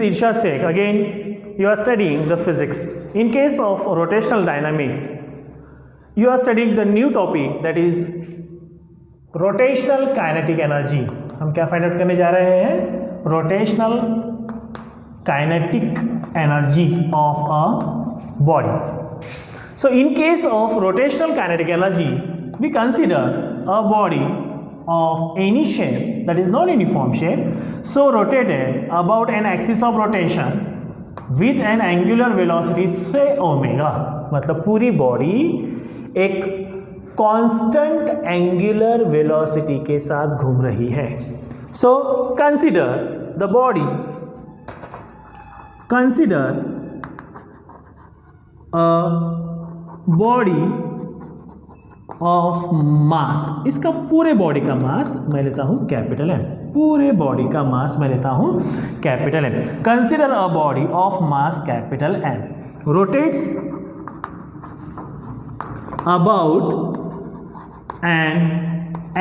Irshad Sheikh. Again, you are studying the physics. In case of rotational dynamics, you are studying the new topic that is rotational kinetic energy. हम क्या find out करने जा रहे हैं? Rotational kinetic energy of a body. So in case of rotational kinetic energy, we consider a body of any shape, that is non-uniform shape, so rotated about an axis of rotation with an angular velocity say omega. मतलब पूरी body एक constant angular velocity के साथ घूम रही है. So consider the body, consider a body of मास. इसका पूरे बॉडी का मास मैं लेता हूं कैपिटल एम. पूरे बॉडी का मास मैं लेता हूं capital M. Consider a body of mass capital M rotates about an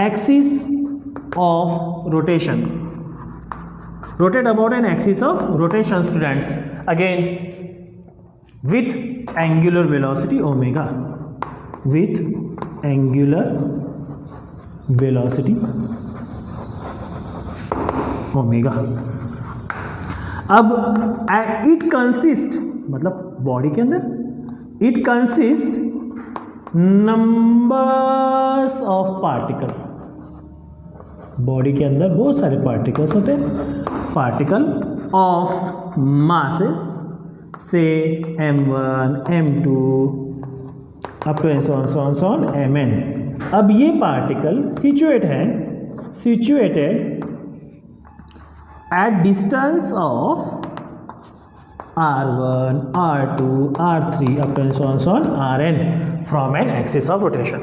axis of rotation. Rotate about an axis of rotation students. Again with angular velocity omega, with angular velocity omega. अब it consist, मतलब body के अंदर it consist numbers of particle. Body के अंदर बहुत सारे particles होते हैं. Particle of masses say m1, m2 up to so on mn. अब ये particle situated at distance of r1, r2, r3 up to so on rn from an axis of rotation.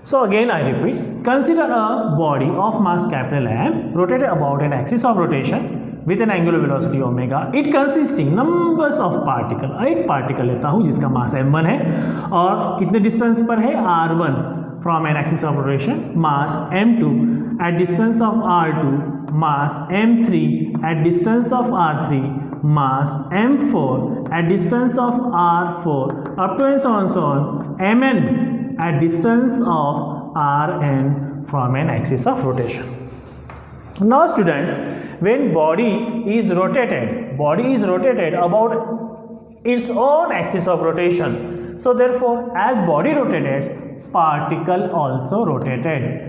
So again I repeat, consider a body of mass capital M rotated about an axis of rotation with an angular velocity omega. It consisting numbers of particle. एक particle लेता हूँ जिसका मास m1 है और कितने distance पर है? r1 from an axis of rotation, mass m2 at distance of r2, mass m3 at distance of r3, mass m4 at distance of r4 up to and so on mn at distance of rn from an axis of rotation. Now students, when body is rotated about its own axis of rotation, so therefore as body rotated, particle also rotated.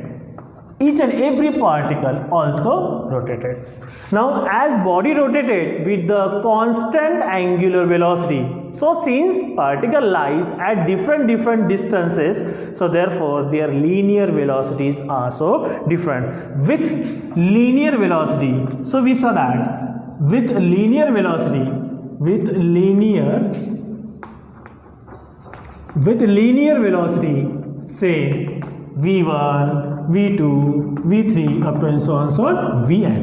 Each and every particle also rotated. Now as body rotated with the constant angular velocity, so since particle lies at different distances, so therefore their linear velocities are so different. With linear velocity, so we saw that with linear velocity say v1, v2, v3 up to and so on vn.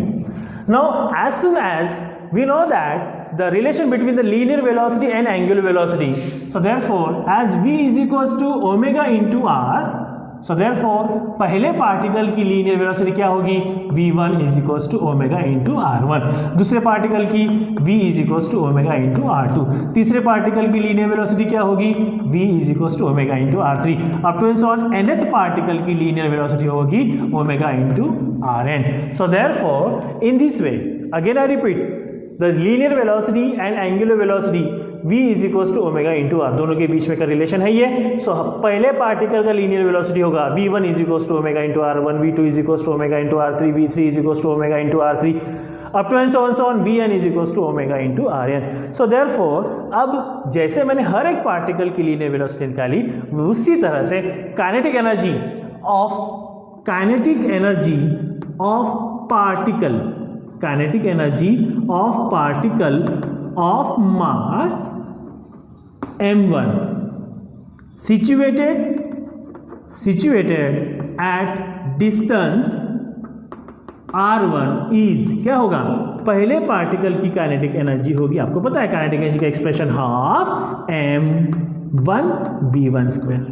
Now as soon as we know that the relation between the linear velocity and angular velocity, so therefore as v is equals to omega into r, so therefore पहले particle की linear velocity क्या होगी? v1 is equals to omega into r1. दूसरे particle की v is equals to omega into r2. तीसरे particle की linear velocity क्या होगी? v is equals to omega into r3. up to and so on nth particle की linear velocity होगी omega into rn. So therefore in this way, again I repeat, the linear velocity and angular velocity v is equals to omega into r, दोनों के बीच में का relation है ये. सो पहले particle का लीनियर वेलोसिटी होगा v1 is equals to omega into r1, v2 is equals to omega into r3, v3 is equals to omega into r3 up to and so on vn is equals to omega into rn. So therefore अब जैसे मैंने हर एक particle की linear velocity निकाली, उसी तरह से kinetic energy of particle of mass m1 situated at distance r1 is क्या होगा? पहले पार्टिकल की काइनेटिक एनर्जी होगी, आपको पता है काइनेटिक एनर्जी का expression half m1 v1 square.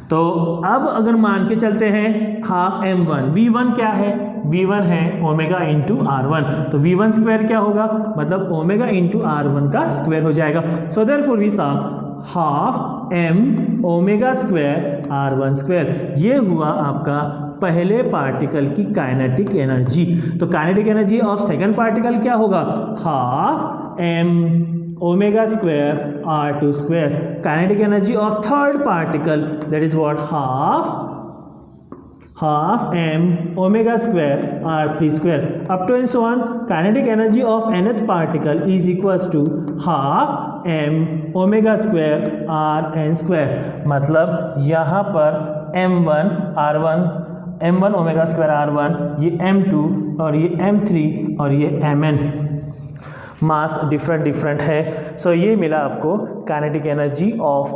तो अब अगर मान के चलते हैं हाफ m1, v1 क्या है, v1 है ओमेगा इंटू r1, तो v1 स्क्वायर क्या होगा, मतलब ओमेगा इंटू r1 का स्क्वायर हो जाएगा। So therefore we saw half m omega square r1 square. ये हुआ आपका पहले पार्टिकल की काइनेटिक एनर्जी। तो kinetic energy of second particle क्या होगा, half m omega square r2 square. Kinetic energy of third particle that is what, half m omega square r3 square up to and so on. Kinetic energy of nth particle is equals to half m omega square rn square. मतलब यहाँ पर m1 omega square r1, ये m2 और ये m3 और ये mn, मास different है। सो ये मिला आपको kinetic energy of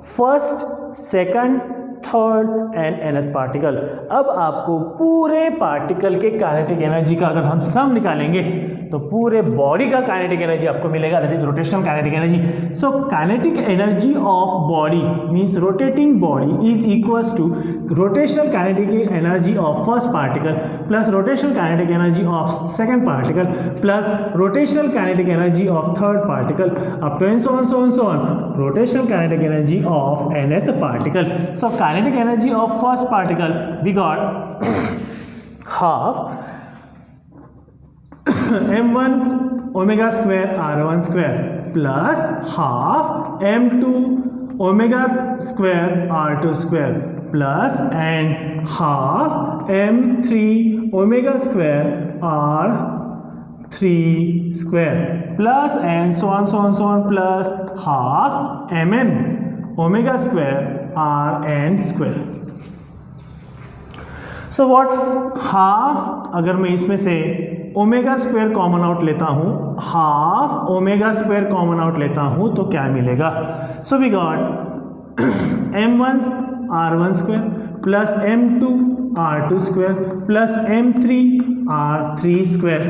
first, second, third and nth particle. अब आपको पूरे पार्टिकल के काइनेटिक एनर्जी का अगर हम सम निकालेंगे तो पूरे बॉडी का काइनेटिक एनर्जी आपको मिलेगा, that is rotational kinetic energy. So kinetic energy of body means rotating body is equals to rotational kinetic energy of first particle plus rotational kinetic energy of second particle plus rotational kinetic energy of third particle up to and so on rotational kinetic energy of nth particle. So kinetic energy of first particle we got half m1 omega square r1 square plus half m2 omega square r2 square plus and half m3 omega square r3 square plus and so on plus half mn omega square rn square. So what, half अगर मैं इसमें से omega square common out लेता हूँ, half omega square common out लेता हूँ तो क्या मिलेगा। So we got m1 r1 square plus m2 r2 square plus m3 r3 square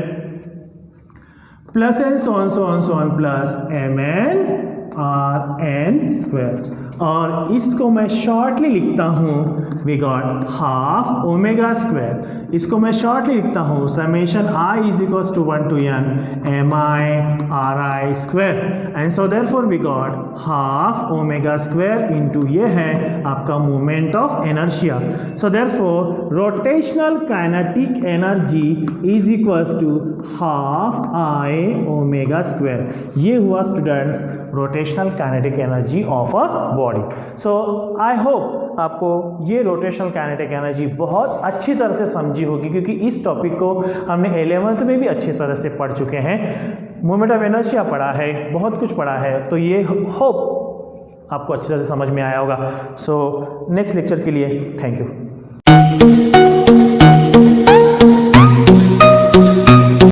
plus and so on plus mn rn square. और इसको मैं शॉर्टली लिखता हूँ, we got half omega square, इसको मैं शॉर्टली लिखता हूँ summation i is equals to 1 to n mi ri square and so therefore we got half omega square into ये है आपका moment of inertia. So therefore rotational kinetic energy is equals to half i omega square. ये हुआ students rotational kinetic energy of a body. So I hope आपको ये rotational kinetic energy बहुत अच्छी तरह से समझी होगी, क्योंकि इस टॉपिक को हमने 11th में भी अच्छी तरह से पढ़ चुके हैं। मोमेंट ऑफ इनर्शिया पढ़ा है, बहुत कुछ पढ़ा है, तो ये होप आपको अच्छी तरह से समझ में आया होगा। सो नेक्स्ट लेक्चर के लिए थैंक यू।